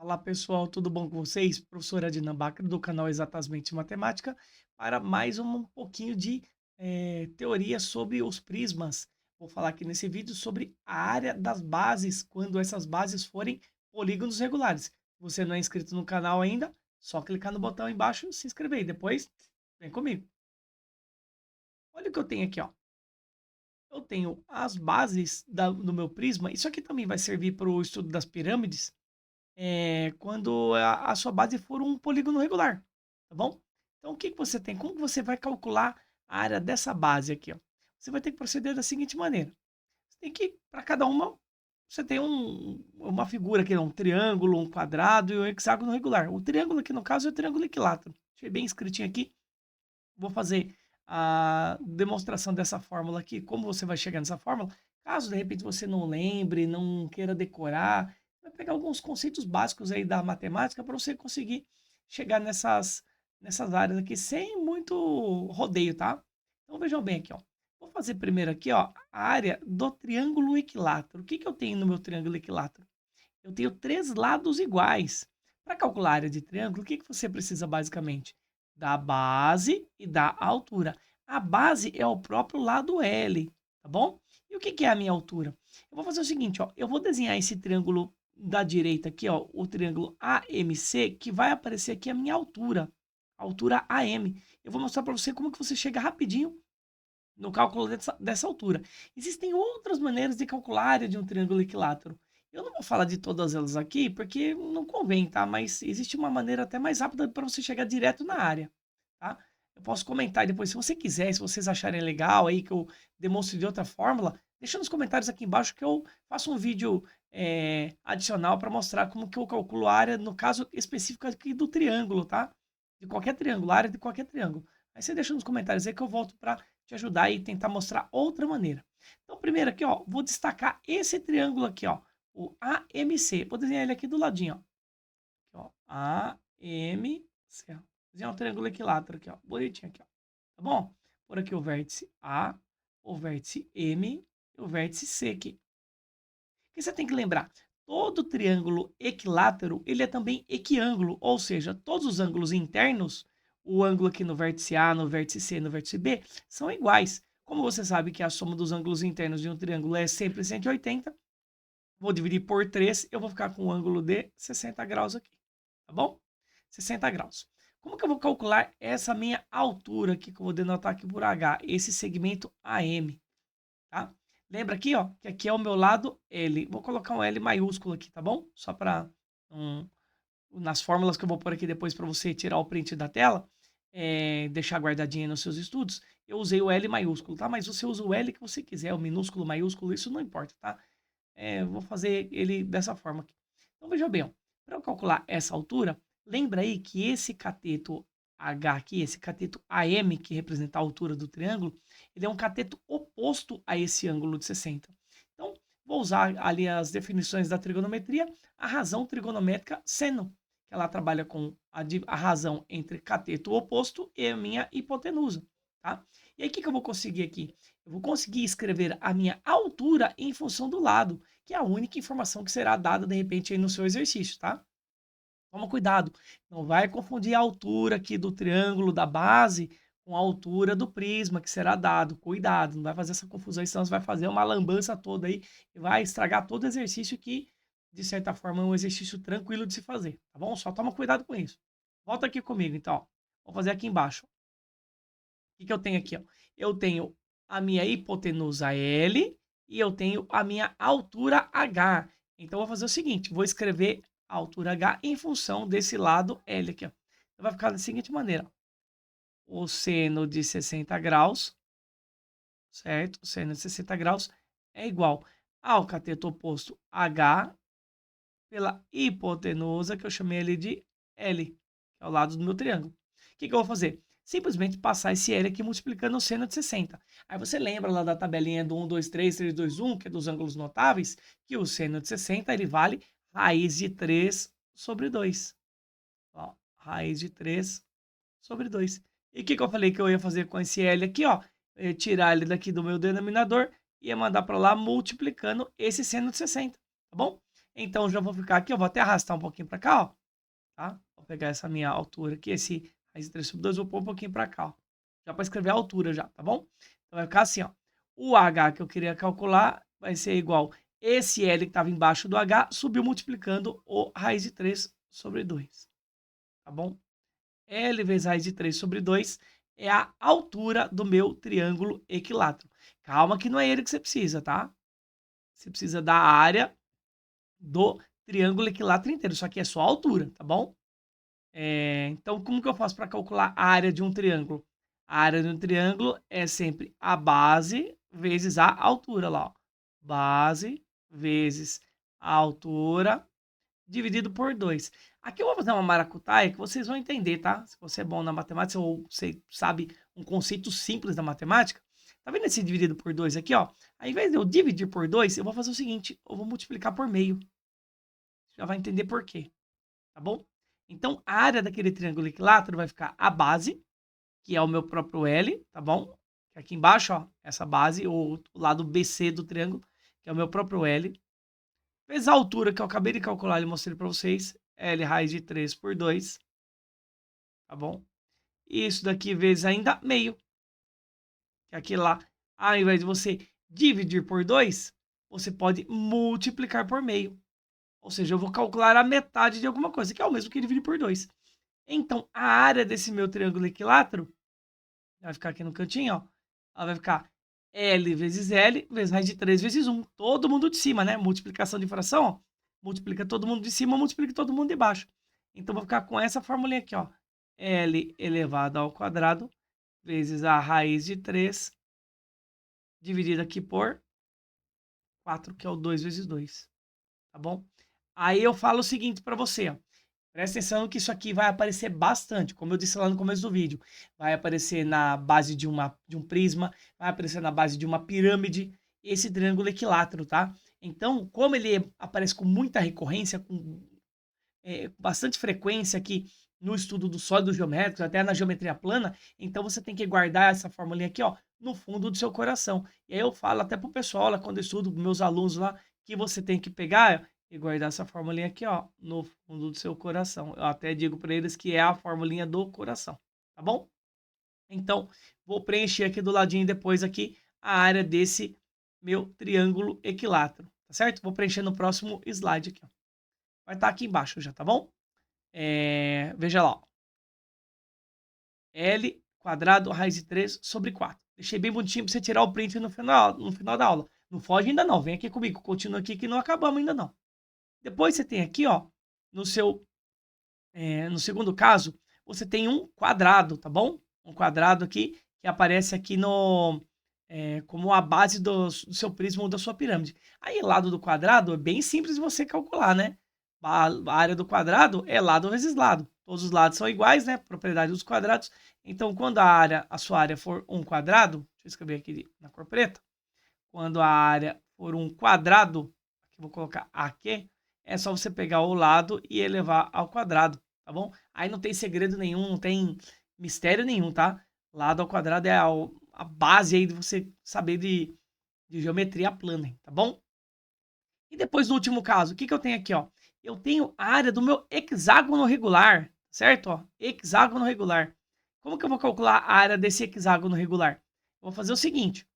Olá pessoal, tudo bom com vocês? Professora Adina Bacra do canal Exatamente Matemática para mais um pouquinho de teoria sobre os prismas. Vou falar aqui nesse vídeo sobre a área das bases, quando essas bases forem polígonos regulares. Se você não é inscrito no canal ainda, só clicar no botão aí embaixo e se inscrever. E depois, vem comigo. Olha o que eu tenho aqui, ó. Eu tenho as bases do meu prisma. Isso aqui também vai servir para o estudo das pirâmides. Quando a sua base for um polígono regular, tá bom? Então, o que que você tem? Como que você vai calcular a área dessa base aqui, ó? Você vai ter que proceder da seguinte maneira. Você tem que, para cada uma, você tem uma figura aqui, um triângulo, um quadrado e um hexágono regular. O triângulo aqui, no caso, é o triângulo equilátero. Deixei bem escritinho aqui. Vou fazer a demonstração dessa fórmula aqui, como você vai chegar nessa fórmula. Caso de repente você não lembre, não queira decorar, vai pegar alguns conceitos básicos aí da matemática para você conseguir chegar nessas áreas aqui sem muito rodeio, tá? Então vejam bem aqui, ó. Vou fazer primeiro aqui, ó, a área do triângulo equilátero. O que que eu tenho no meu triângulo equilátero? Eu tenho três lados iguais. Para calcular a área de triângulo, o que que você precisa basicamente? Da base e da altura. A base é o próprio lado L, tá bom? E o que que é a minha altura? Eu vou fazer o seguinte, ó, eu vou desenhar esse triângulo da direita aqui, ó, o triângulo AMC, que vai aparecer aqui a minha altura, a altura AM. Eu vou mostrar para você como que você chega rapidinho no cálculo dessa altura. Existem outras maneiras de calcular a área de um triângulo equilátero. Eu não vou falar de todas elas aqui, porque não convém, tá? Mas existe uma maneira até mais rápida para você chegar direto na área, tá? Eu posso comentar e depois, se você quiser, se vocês acharem legal aí que eu demonstre de outra fórmula, deixa nos comentários aqui embaixo que eu faço um vídeo adicional para mostrar como que eu calculo a área, no caso específico aqui do triângulo, tá? De qualquer triângulo, a área de qualquer triângulo. Aí você deixa nos comentários aí que eu volto para te ajudar e tentar mostrar outra maneira. Então, primeiro aqui, ó, vou destacar esse triângulo aqui, ó, o AMC. Vou desenhar ele aqui do ladinho, ó. AMC. Ó. Desenhar um triângulo equilátero aqui, ó, bonitinho aqui, ó. Tá bom? Por aqui o vértice A, o vértice M e o vértice C aqui. O que você tem que lembrar? Todo triângulo equilátero, ele é também equiângulo, ou seja, todos os ângulos internos, o ângulo aqui no vértice A, no vértice C, no vértice B, são iguais. Como você sabe que a soma dos ângulos internos de um triângulo é sempre 180, vou dividir por 3, eu vou ficar com um ângulo de 60 graus aqui, tá bom? 60 graus. Como que eu vou calcular essa minha altura aqui, que eu vou denotar aqui por H, esse segmento AM? Tá? Lembra aqui, ó, que aqui é o meu lado L. Vou colocar um L maiúsculo aqui, tá bom? Só para nas fórmulas que eu vou pôr aqui depois para você tirar o print da tela, deixar guardadinha nos seus estudos, eu usei o L maiúsculo, tá? Mas você usa o L que você quiser, o minúsculo, maiúsculo, isso não importa, tá? Vou fazer ele dessa forma aqui. Então veja bem, para eu calcular essa altura, lembra aí que esse cateto H aqui, esse cateto AM, que representa a altura do triângulo, ele é um cateto oposto a esse ângulo de 60. Então, vou usar ali as definições da trigonometria, a razão trigonométrica seno, que ela trabalha com a razão entre cateto oposto e a minha hipotenusa, tá? E aí, o que que eu vou conseguir aqui? Eu vou conseguir escrever a minha altura em função do lado, que é a única informação que será dada, de repente, aí no seu exercício, tá? Toma cuidado, não vai confundir a altura aqui do triângulo da base com a altura do prisma que será dado. Cuidado, não vai fazer essa confusão, senão você vai fazer uma lambança toda aí e vai estragar todo o exercício que, de certa forma, é um exercício tranquilo de se fazer, tá bom? Só toma cuidado com isso. Volta aqui comigo, então. Ó. Vou fazer aqui embaixo. O que que eu tenho aqui, ó? Eu tenho a minha hipotenusa L e eu tenho a minha altura H. Então, eu vou fazer o seguinte, vou escrever a altura H em função desse lado L aqui, ó. Então, vai ficar da seguinte maneira, o seno de 60 graus, certo? O seno de 60 graus é igual ao cateto oposto H pela hipotenusa, que eu chamei ele de L, que é o lado do meu triângulo. O que que eu vou fazer? Simplesmente passar esse L aqui multiplicando o seno de 60. Aí você lembra lá da tabelinha do 1, 2, 3, 3, 2, 1, que é dos ângulos notáveis, que o seno de 60 ele vale raiz de 3 sobre 2. Ó, raiz de 3 sobre 2. E o que que eu falei que eu ia fazer com esse L aqui, ó? Eu ia tirar ele daqui do meu denominador e ia mandar para lá multiplicando esse seno de 60, tá bom? Então, já vou ficar aqui, eu vou até arrastar um pouquinho para cá, ó, tá? Vou pegar essa minha altura aqui, esse raiz de 3 sobre 2, vou pôr um pouquinho para cá, ó. Já para escrever a altura já, tá bom? Então, vai ficar assim, ó. O H que eu queria calcular vai ser igual esse L que estava embaixo do H, subiu multiplicando o raiz de 3 sobre 2, tá bom? L vezes raiz de 3 sobre 2 é a altura do meu triângulo equilátero. Calma que não é ele que você precisa, tá? Você precisa da área do triângulo equilátero inteiro. Isso aqui é só a altura, tá bom? Então, como que eu faço para calcular a área de um triângulo? A área de um triângulo é sempre a base vezes a altura lá, ó. Base vezes a altura dividido por 2. Aqui eu vou fazer uma maracutaia que vocês vão entender, tá? Se você é bom na matemática ou você sabe um conceito simples da matemática. Tá vendo esse dividido por 2 aqui, ó? Ao invés de eu dividir por 2, eu vou fazer o seguinte, eu vou multiplicar por meio. Já vai entender por quê, tá bom? Então, a área daquele triângulo equilátero vai ficar a base, que é o meu próprio L, tá bom? Aqui embaixo, ó, essa base, o lado BC do triângulo, que é o meu próprio L. Vezes a altura que eu acabei de calcular e mostrei para vocês, L raiz de 3 por 2, tá bom? E isso daqui vezes ainda meio, que aqui lá, ao invés de você dividir por 2, você pode multiplicar por meio. Ou seja, eu vou calcular a metade de alguma coisa, que é o mesmo que dividir por 2. Então, a área desse meu triângulo equilátero vai ficar aqui no cantinho, ó. Ela vai ficar L vezes L vezes raiz de 3 vezes 1. Todo mundo de cima, né? Multiplicação de fração, ó. Multiplica todo mundo de cima, multiplica todo mundo de baixo. Então, vou ficar com essa formulinha aqui, ó. L elevado ao quadrado vezes a raiz de 3 dividido aqui por 4, que é o 2 vezes 2. Tá bom? Aí eu falo o seguinte para você, ó. Presta atenção que isso aqui vai aparecer bastante, como eu disse lá no começo do vídeo. Vai aparecer na base de um prisma, vai aparecer na base de uma pirâmide, esse triângulo equilátero, tá? Então, como ele aparece com muita recorrência, com bastante frequência aqui no estudo dos sólidos geométricos, até na geometria plana, então você tem que guardar essa formulinha aqui, ó, no fundo do seu coração. E aí eu falo até pro pessoal lá, quando eu estudo, meus alunos lá, que você tem que pegar e guardar essa formulinha aqui, ó, no fundo do seu coração. Eu até digo para eles que é a formulinha do coração, tá bom? Então, vou preencher aqui do ladinho depois aqui a área desse meu triângulo equilátero, tá certo? Vou preencher no próximo slide aqui, ó. Vai estar aqui embaixo já, tá bom? Veja lá, ó. L quadrado raiz de 3 sobre 4. Deixei bem bonitinho para você tirar o print no final da aula. Não foge ainda não, vem aqui comigo, continua aqui que não acabamos ainda não. Depois você tem aqui, ó, no segundo caso, você tem um quadrado, tá bom? Um quadrado aqui que aparece aqui como a base do seu prisma ou da sua pirâmide. Aí, lado do quadrado é bem simples de você calcular, né? A área do quadrado é lado vezes lado. Todos os lados são iguais, né? Propriedade dos quadrados. Então, quando a sua área for um quadrado, deixa eu escrever aqui na cor preta. Quando a área for um quadrado, aqui vou colocar aqui, é só você pegar o lado e elevar ao quadrado, tá bom? Aí não tem segredo nenhum, não tem mistério nenhum, tá? Lado ao quadrado é a base aí de você saber de geometria plana, tá bom? E depois do último caso, o que eu tenho aqui, ó? Eu tenho a área do meu hexágono regular, certo? Ó, hexágono regular. Como que eu vou calcular a área desse hexágono regular? Eu vou fazer o seguinte.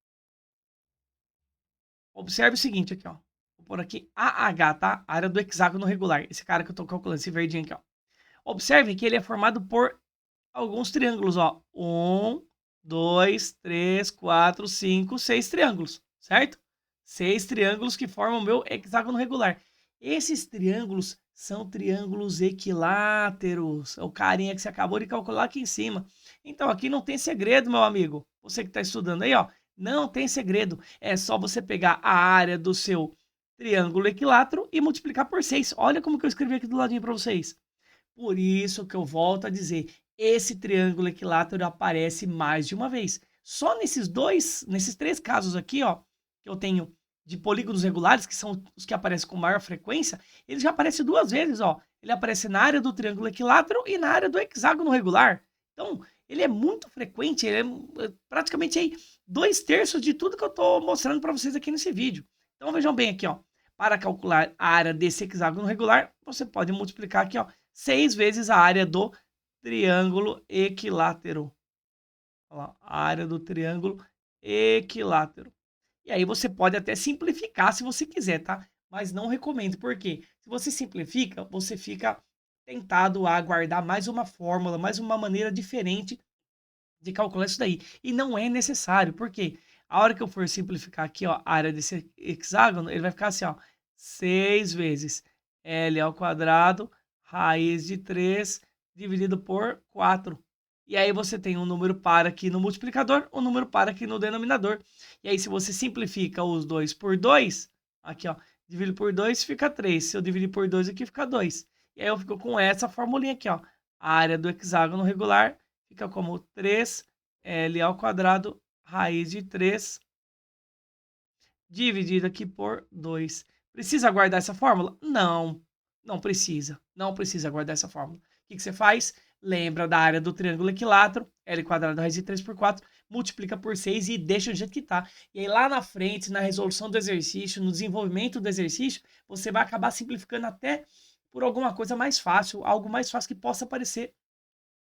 Observe o seguinte aqui, ó. Vou pôr aqui AH, tá? A área do hexágono regular. Esse cara que eu tô calculando, esse verdinho aqui, ó. Observe que ele é formado por alguns triângulos, ó. 1, 2, 3, 4, 5, 6 triângulos, certo? 6 triângulos que formam o meu hexágono regular. Esses triângulos são triângulos equiláteros. É o carinha que você acabou de calcular aqui em cima. Então, aqui não tem segredo, meu amigo. Você que está estudando aí, ó. Não tem segredo. É só você pegar a área do seu triângulo equilátero e multiplicar por 6. Olha como que eu escrevi aqui do ladinho para vocês. Por isso que eu volto a dizer, esse triângulo equilátero aparece mais de uma vez. Só nesses três casos aqui, ó, que eu tenho de polígonos regulares, que são os que aparecem com maior frequência, ele já aparece duas vezes, ó. Ele aparece na área do triângulo equilátero e na área do hexágono regular. Então, ele é muito frequente, ele é praticamente aí 2/3 de tudo que eu estou mostrando para vocês aqui nesse vídeo. Então, vejam bem aqui, ó. para calcular a área desse hexágono regular, você pode multiplicar aqui, ó, 6 vezes a área do triângulo equilátero. Olha lá, a área do triângulo equilátero. E aí você pode até simplificar se você quiser, tá? Mas não recomendo, porque se você simplifica, você fica tentado a guardar mais uma fórmula, mais uma maneira diferente de calcular isso daí. E não é necessário, porque a hora que eu for simplificar aqui, ó, a área desse hexágono, ele vai ficar assim, ó, 6 vezes L ao quadrado, raiz de 3 dividido por 4. E aí você tem um número par aqui no multiplicador, um número par aqui no denominador. E aí se você simplifica os dois por 2, aqui ó, divido por 2 fica 3. Se eu dividir por 2 aqui fica 2. E aí eu fico com essa formulinha aqui, ó. A área do hexágono regular fica como 3L ao quadrado, raiz de 3, dividido aqui por 2. Precisa guardar essa fórmula? Não, não precisa. Não precisa guardar essa fórmula. O que você faz? Lembra da área do triângulo equilátero, L quadrado raiz de 3 por 4, multiplica por 6 e deixa do jeito que tá. E aí lá na frente, na resolução do exercício, no desenvolvimento do exercício, você vai acabar simplificando até por alguma coisa mais fácil, algo mais fácil que possa aparecer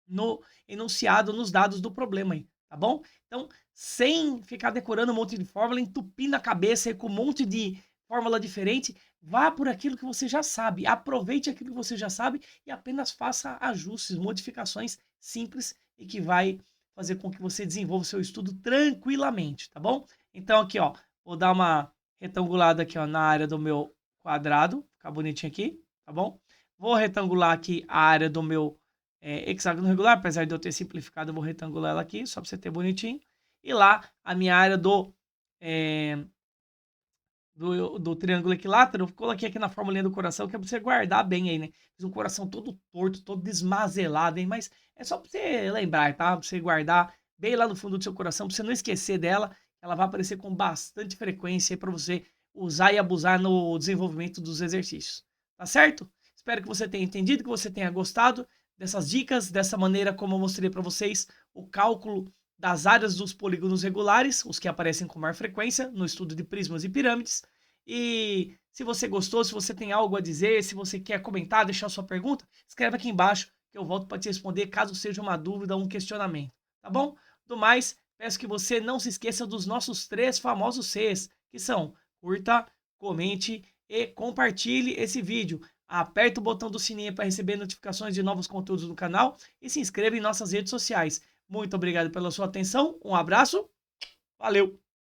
no enunciado, nos dados do problema aí, tá bom? Então, sem ficar decorando um monte de fórmula, entupindo a cabeça aí com um monte de fórmula diferente, vá por aquilo que você já sabe, aproveite aquilo que você já sabe e apenas faça ajustes, modificações simples e que vai fazer com que você desenvolva o seu estudo tranquilamente, tá bom? Então aqui, ó, vou dar uma retangulada aqui, ó, na área do meu quadrado, ficar bonitinho aqui, tá bom? Vou retangular aqui a área do meu hexágono regular, apesar de eu ter simplificado, eu vou retangular ela aqui, só para você ter bonitinho. E lá, a minha área é, do triângulo equilátero, eu coloquei aqui na formulinha do coração, que é para você guardar bem aí, né? Fiz um coração todo torto, todo desmazelado, hein? Mas é só para você lembrar, tá? Para você guardar bem lá no fundo do seu coração, para você não esquecer dela. Ela vai aparecer com bastante frequência aí para você usar e abusar no desenvolvimento dos exercícios. Tá certo? Espero que você tenha entendido, que você tenha gostado dessas dicas, dessa maneira como eu mostrei para vocês o cálculo das áreas dos polígonos regulares, os que aparecem com maior frequência no estudo de prismas e pirâmides. E se você gostou, se você tem algo a dizer, se você quer comentar, deixar sua pergunta, escreve aqui embaixo que eu volto para te responder caso seja uma dúvida ou um questionamento, tá bom? Do mais, peço que você não se esqueça dos nossos 3 famosos Cs, que são: curta, comente e compartilhe esse vídeo. Aperta o botão do sininho para receber notificações de novos conteúdos do canal e se inscreva em nossas redes sociais. Muito obrigado pela sua atenção, um abraço, valeu!